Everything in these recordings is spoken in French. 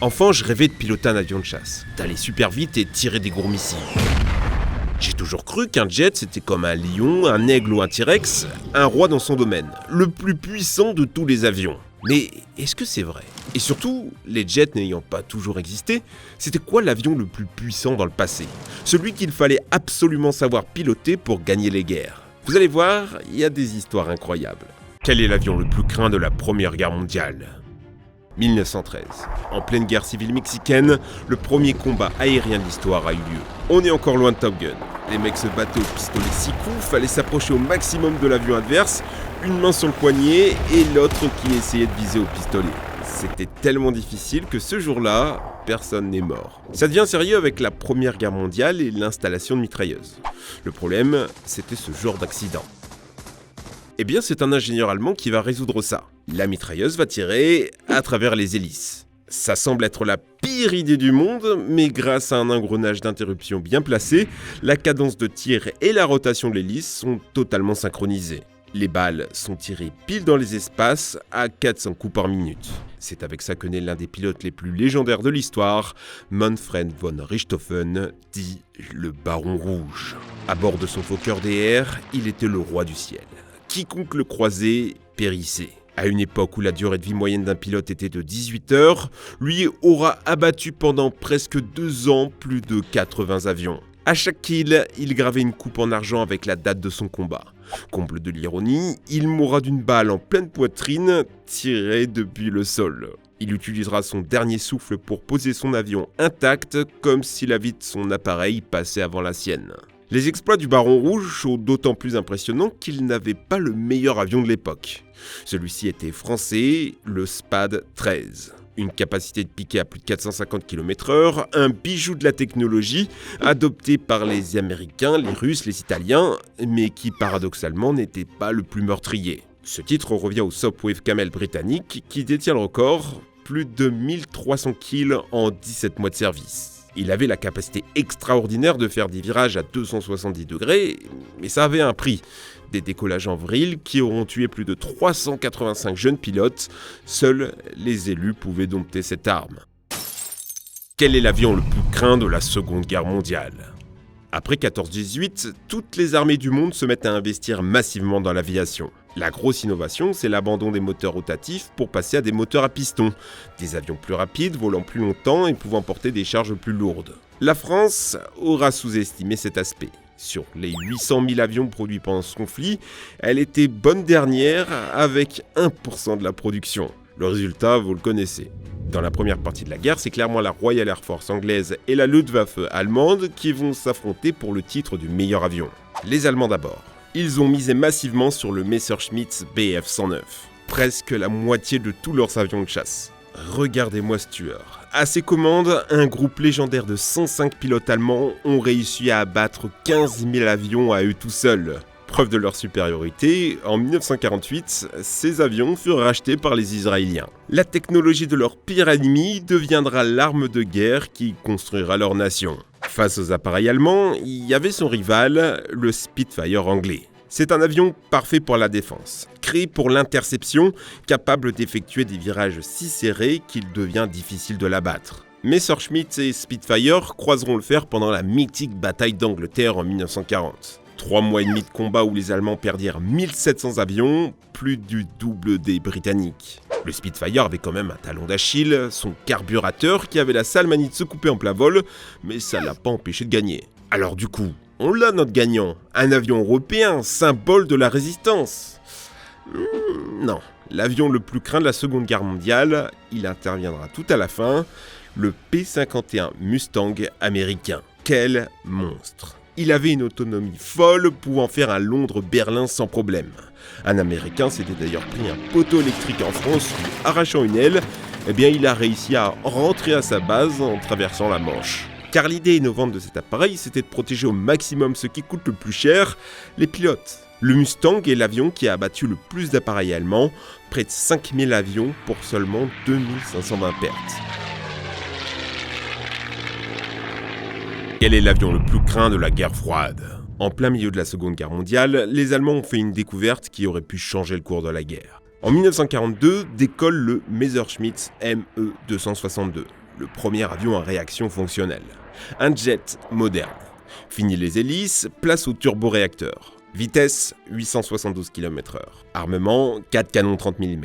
Enfant, je rêvais de piloter un avion de chasse, d'aller super vite et tirer des gros missiles. J'ai toujours cru qu'un jet c'était comme un lion, un aigle ou un T-Rex, un roi dans son domaine, le plus puissant de tous les avions. Mais est-ce que c'est vrai? Et surtout, les jets n'ayant pas toujours existé, c'était quoi l'avion le plus puissant dans le passé? Celui qu'il fallait absolument savoir piloter pour gagner les guerres. Vous allez voir, il y a des histoires incroyables. Quel est l'avion le plus craint de la Première Guerre mondiale? 1913. En pleine guerre civile mexicaine, le premier combat aérien de l'histoire a eu lieu. On est encore loin de Top Gun. Les mecs se battaient au pistolet 6 coups, fallait s'approcher au maximum de l'avion adverse, une main sur le poignet et l'autre qui essayait de viser au pistolet. C'était tellement difficile que ce jour-là, personne n'est mort. Ça devient sérieux avec la Première Guerre mondiale et l'installation de mitrailleuses. Le problème, c'était ce genre d'accident. Eh bien, c'est un ingénieur allemand qui va résoudre ça. La mitrailleuse va tirer à travers les hélices. Ça semble être la pire idée du monde, mais grâce à un engrenage d'interruption bien placé, la cadence de tir et la rotation de l'hélice sont totalement synchronisées. Les balles sont tirées pile dans les espaces à 400 coups par minute. C'est avec ça que naît l'un des pilotes les plus légendaires de l'histoire, Manfred von Richthofen, dit le Baron Rouge. À bord de son Fokker DR, il était le roi du ciel. Quiconque le croisait périssait. À une époque où la durée de vie moyenne d'un pilote était de 18 heures, lui aura abattu pendant presque 2 ans plus de 80 avions. À chaque kill, il gravait une coupe en argent avec la date de son combat. Comble de l'ironie, il mourra d'une balle en pleine poitrine, tirée depuis le sol. Il utilisera son dernier souffle pour poser son avion intact, comme si la vie de son appareil passait avant la sienne. Les exploits du Baron Rouge sont d'autant plus impressionnants qu'il n'avait pas le meilleur avion de l'époque. Celui-ci était français, le SPAD 13. Une capacité de piquer à plus de 450 km/h, un bijou de la technologie, adopté par les Américains, les Russes, les Italiens, mais qui paradoxalement n'était pas le plus meurtrier. Ce titre revient au Sopwith Camel britannique, qui détient le record, plus de 1300 kills en 17 mois de service. Il avait la capacité extraordinaire de faire des virages à 270 degrés, mais ça avait un prix. Des décollages en vrille qui auront tué plus de 385 jeunes pilotes. Seuls les élus pouvaient dompter cette arme. Quel est l'avion le plus craint de la Seconde Guerre mondiale? Après 14-18, toutes les armées du monde se mettent à investir massivement dans l'aviation. La grosse innovation, c'est l'abandon des moteurs rotatifs pour passer à des moteurs à piston. Des avions plus rapides, volant plus longtemps et pouvant porter des charges plus lourdes. La France aura sous-estimé cet aspect. Sur les 800 000 avions produits pendant ce conflit, elle était bonne dernière avec 1% de la production. Le résultat, vous le connaissez. Dans la première partie de la guerre, c'est clairement la Royal Air Force anglaise et la Luftwaffe allemande qui vont s'affronter pour le titre du meilleur avion. Les Allemands d'abord. Ils ont misé massivement sur le Messerschmitt Bf 109. Presque la moitié de tous leurs avions de chasse. Regardez-moi ce tueur. À ses commandes, un groupe légendaire de 105 pilotes allemands ont réussi à abattre 15 000 avions à eux tout seuls. Preuve de leur supériorité, en 1948, ces avions furent rachetés par les Israéliens. La technologie de leur pire ennemi deviendra l'arme de guerre qui construira leur nation. Face aux appareils allemands, il y avait son rival, le Spitfire anglais. C'est un avion parfait pour la défense, créé pour l'interception, capable d'effectuer des virages si serrés qu'il devient difficile de l'abattre. Messerschmitt et Spitfire croiseront le fer pendant la mythique bataille d'Angleterre en 1940. 3 mois et demi de combat où les Allemands perdirent 1700 avions, plus du double des Britanniques. Le Spitfire avait quand même un talon d'Achille, son carburateur qui avait la sale manie de se couper en plein vol, mais ça l'a pas empêché de gagner. Alors du coup, on l'a notre gagnant, un avion européen, symbole de la résistance. Non, l'avion le plus craint de la Seconde Guerre mondiale, il interviendra tout à la fin, le P-51 Mustang américain. Quel monstre! Il avait une autonomie folle, pouvant faire un Londres-Berlin sans problème. Un Américain s'était d'ailleurs pris un poteau électrique en France, lui arrachant une aile, il a réussi à rentrer à sa base en traversant la Manche. Car l'idée innovante de cet appareil, c'était de protéger au maximum ce qui coûte le plus cher, les pilotes. Le Mustang est l'avion qui a abattu le plus d'appareils allemands, près de 5000 avions pour seulement 2520 pertes. Quel est l'avion le plus craint de la guerre froide? En plein milieu de la Seconde Guerre mondiale, les Allemands ont fait une découverte qui aurait pu changer le cours de la guerre. En 1942, décolle le Messerschmitt Me 262. le premier avion à réaction fonctionnelle. Un jet moderne. Fini les hélices, place au turboréacteur. Vitesse 872 km/h. Armement 4 canons 30 mm.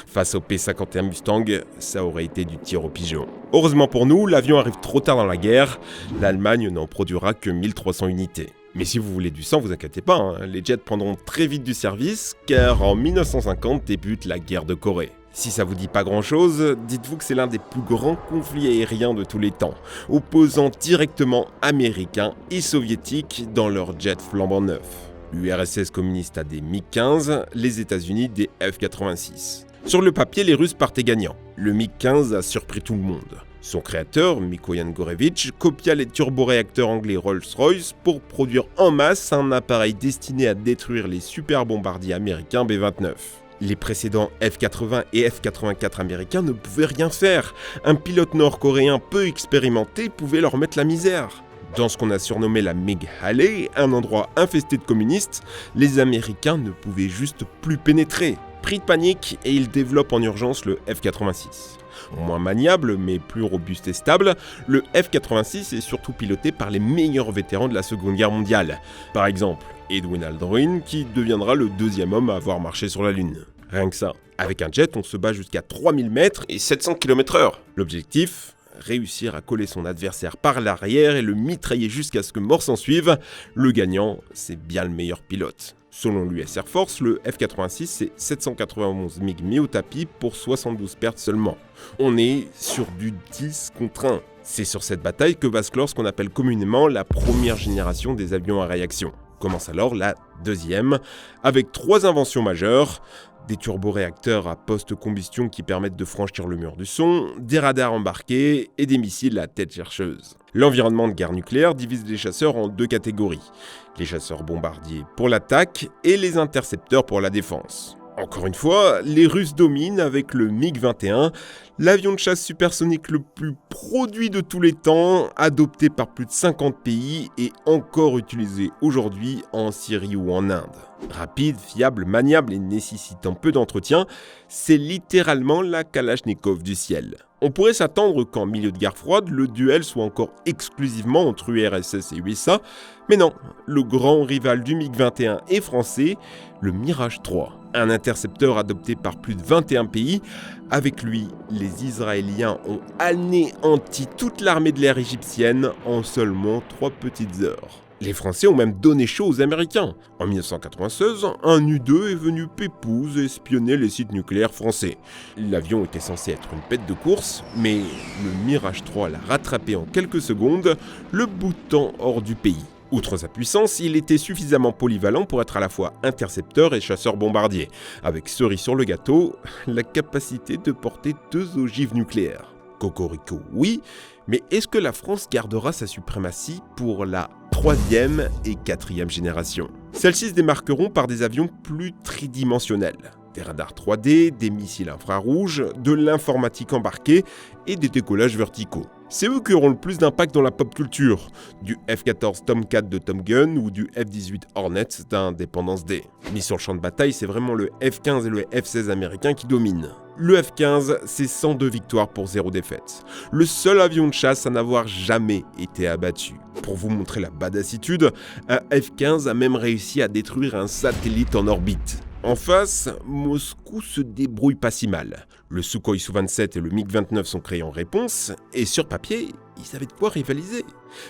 Face au P-51 Mustang, ça aurait été du tir au pigeon. Heureusement pour nous, l'avion arrive trop tard dans la guerre. L'Allemagne n'en produira que 1300 unités. Mais si vous voulez du sang, vous inquiétez pas, hein, les jets prendront très vite du service, car en 1950 débute la guerre de Corée. Si ça vous dit pas grand chose, dites-vous que c'est l'un des plus grands conflits aériens de tous les temps, opposant directement Américains et Soviétiques dans leurs jets flambant neufs. L'URSS communiste a des MiG-15, les États-Unis des F-86. Sur le papier, les Russes partaient gagnants. Le MiG-15 a surpris tout le monde. Son créateur, Mikoyan Gorevitch, copia les turboréacteurs anglais Rolls-Royce pour produire en masse un appareil destiné à détruire les super bombardiers américains B-29. Les précédents F-80 et F-84 américains ne pouvaient rien faire. Un pilote nord-coréen peu expérimenté pouvait leur mettre la misère. Dans ce qu'on a surnommé la MiG Alley, un endroit infesté de communistes, les Américains ne pouvaient juste plus pénétrer. Pris de panique, et ils développent en urgence le F-86. Moins maniable, mais plus robuste et stable, le F-86 est surtout piloté par les meilleurs vétérans de la Seconde Guerre mondiale. Par exemple, Edwin Aldrin, qui deviendra le deuxième homme à avoir marché sur la Lune. Rien que ça. Avec un jet, on se bat jusqu'à 3000 mètres et 700 km/h. L'objectif ? Réussir à coller son adversaire par l'arrière et le mitrailler jusqu'à ce que mort s'en suive. Le gagnant, c'est bien le meilleur pilote. Selon l'US Air Force, le F-86, c'est 791 MiG mis au tapis pour 72 pertes seulement. On est sur du 10 contre 1. C'est sur cette bataille que va se clore ce qu'on appelle communément la première génération des avions à réaction. Commence alors la deuxième, avec 3 inventions majeures. Des turboréacteurs à post-combustion qui permettent de franchir le mur du son, des radars embarqués et des missiles à tête chercheuse. L'environnement de guerre nucléaire divise les chasseurs en 2 catégories. Les chasseurs bombardiers pour l'attaque et les intercepteurs pour la défense. Encore une fois, les Russes dominent avec le MiG-21, l'avion de chasse supersonique le plus produit de tous les temps, adopté par plus de 50 pays et encore utilisé aujourd'hui en Syrie ou en Inde. Rapide, fiable, maniable et nécessitant peu d'entretien, c'est littéralement la Kalachnikov du ciel. On pourrait s'attendre qu'en milieu de guerre froide, le duel soit encore exclusivement entre URSS et USA, mais non, le grand rival du MiG-21 est français, le Mirage 3. Un intercepteur adopté par plus de 21 pays. Avec lui, les Israéliens ont anéanti toute l'armée de l'air égyptienne en seulement 3 petites heures. Les Français ont même donné chaud aux Américains. En 1996, un U-2 est venu pépouze espionner les sites nucléaires français. L'avion était censé être une pète de course, mais le Mirage 3 l'a rattrapé en quelques secondes, le boutant hors du pays. Outre sa puissance, il était suffisamment polyvalent pour être à la fois intercepteur et chasseur bombardier, avec cerise sur le gâteau, la capacité de porter 2 ogives nucléaires. Cocorico, oui, mais est-ce que la France gardera sa suprématie pour la 3e et 4e génération ? Celles-ci se démarqueront par des avions plus tridimensionnels. Des radars 3D, des missiles infrarouges, de l'informatique embarquée et des décollages verticaux. C'est eux qui auront le plus d'impact dans la pop culture, du F-14 Tomcat de Tom Gun ou du F-18 Hornet d'Independence Day. Mais sur le champ de bataille, c'est vraiment le F-15 et le F-16 américains qui dominent. Le F-15, c'est 102 victoires pour 0 défaite. Le seul avion de chasse à n'avoir jamais été abattu. Pour vous montrer la badassitude, un F-15 a même réussi à détruire un satellite en orbite. En face, Moscou se débrouille pas si mal. Le Sukhoi Su-27 et le MiG-29 sont créés en réponse, et sur papier, ils avaient de quoi rivaliser.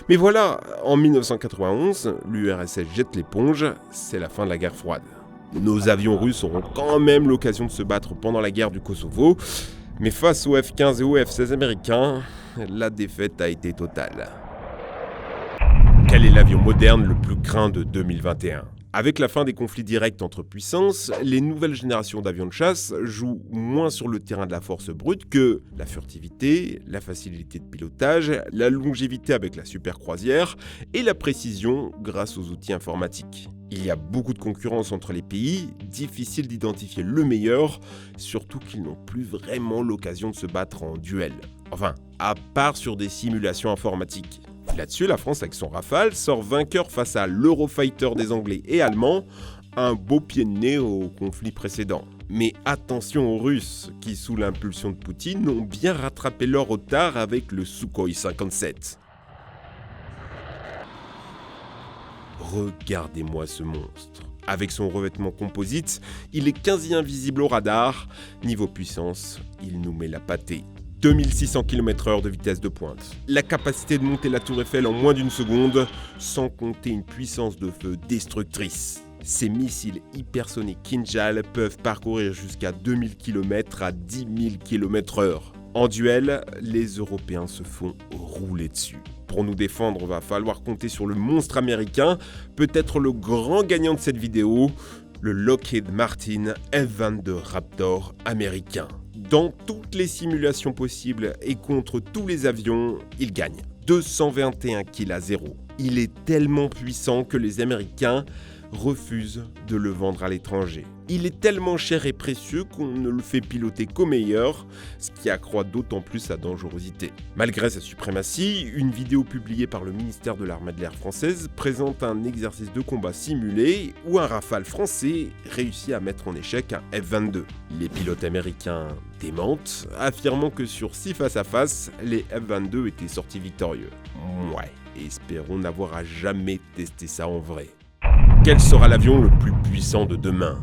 Mais voilà, en 1991, l'URSS jette l'éponge, c'est la fin de la guerre froide. Nos avions russes auront quand même l'occasion de se battre pendant la guerre du Kosovo, mais face aux F-15 et aux F-16 américains, la défaite a été totale. Quel est l'avion moderne le plus craint de 2021 ? Avec la fin des conflits directs entre puissances, les nouvelles générations d'avions de chasse jouent moins sur le terrain de la force brute que la furtivité, la facilité de pilotage, la longévité avec la supercroisière et la précision grâce aux outils informatiques. Il y a beaucoup de concurrence entre les pays, difficile d'identifier le meilleur, surtout qu'ils n'ont plus vraiment l'occasion de se battre en duel. Enfin, à part sur des simulations informatiques. Là-dessus, la France, avec son Rafale, sort vainqueur face à l'Eurofighter des Anglais et Allemands, un beau pied de nez au conflit précédent. Mais attention aux Russes, qui sous l'impulsion de Poutine ont bien rattrapé leur retard avec le Sukhoi 57. Regardez-moi ce monstre. Avec son revêtement composite, il est quasi invisible au radar. Niveau puissance, il nous met la pâtée. 2600 km/h de vitesse de pointe. La capacité de monter la tour Eiffel en moins d'une seconde, sans compter une puissance de feu destructrice. Ces missiles hypersoniques Kinjal peuvent parcourir jusqu'à 2000 km à 10 000 km/h. En duel, les Européens se font rouler dessus. Pour nous défendre, va falloir compter sur le monstre américain, peut-être le grand gagnant de cette vidéo, le Lockheed Martin F-22 Raptor américain. Dans toutes les simulations possibles et contre tous les avions, il gagne. 221 kills à 0. Il est tellement puissant que les Américains refusent de le vendre à l'étranger. Il est tellement cher et précieux qu'on ne le fait piloter qu'aux meilleurs, ce qui accroît d'autant plus sa dangerosité. Malgré sa suprématie, une vidéo publiée par le ministère de l'Armée de l'air française présente un exercice de combat simulé où un Rafale français réussit à mettre en échec un F-22. Les pilotes américains démentent, affirmant que sur 6 face-à-face, les F-22 étaient sortis victorieux. Ouais, espérons n'avoir à jamais testé ça en vrai. Quel sera l'avion le plus puissant de demain ?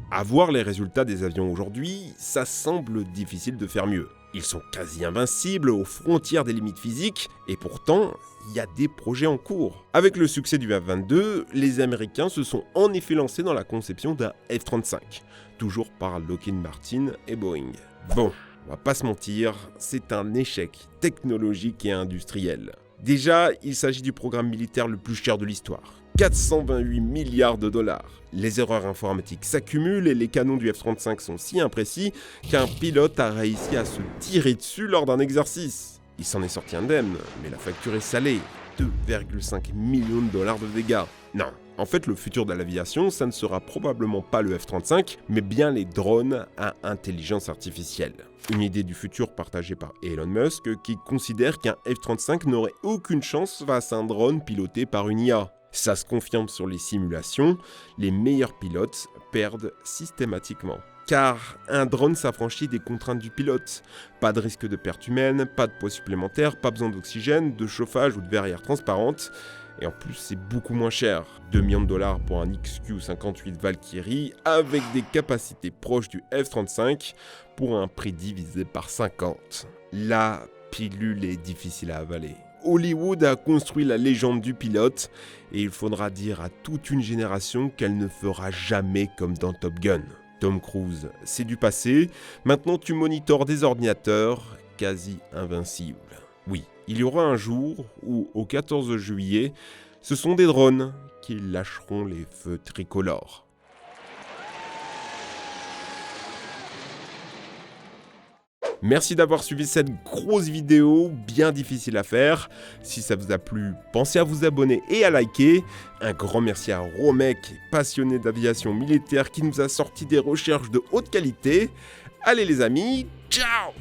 À voir les résultats des avions aujourd'hui, ça semble difficile de faire mieux. Ils sont quasi invincibles aux frontières des limites physiques, et pourtant, il y a des projets en cours. Avec le succès du F-22, les Américains se sont en effet lancés dans la conception d'un F-35, toujours par Lockheed Martin et Boeing. Bon, on va pas se mentir, c'est un échec technologique et industriel. Déjà, il s'agit du programme militaire le plus cher de l'histoire. 428 milliards de dollars. Les erreurs informatiques s'accumulent et les canons du F-35 sont si imprécis qu'un pilote a réussi à se tirer dessus lors d'un exercice. Il s'en est sorti indemne, mais la facture est salée. 2,5 millions de dollars de dégâts. Non, en fait le futur de l'aviation, ça ne sera probablement pas le F-35, mais bien les drones à intelligence artificielle. Une idée du futur partagée par Elon Musk qui considère qu'un F-35 n'aurait aucune chance face à un drone piloté par une IA. Ça se confirme sur les simulations, les meilleurs pilotes perdent systématiquement. Car un drone s'affranchit des contraintes du pilote. Pas de risque de perte humaine, pas de poids supplémentaire, pas besoin d'oxygène, de chauffage ou de verrière transparente. Et en plus, c'est beaucoup moins cher. 2 millions de dollars pour un XQ-58 Valkyrie avec des capacités proches du F-35 pour un prix divisé par 50. La pilule est difficile à avaler. Hollywood a construit la légende du pilote et il faudra dire à toute une génération qu'elle ne fera jamais comme dans Top Gun. Tom Cruise, c'est du passé, maintenant tu monitores des ordinateurs quasi invincibles. Oui, il y aura un jour où, au 14 juillet, ce sont des drones qui lâcheront les feux tricolores. Merci d'avoir suivi cette grosse vidéo, bien difficile à faire. Si ça vous a plu, pensez à vous abonner et à liker. Un grand merci à Romek, passionné d'aviation militaire, qui nous a sorti des recherches de haute qualité. Allez les amis, ciao!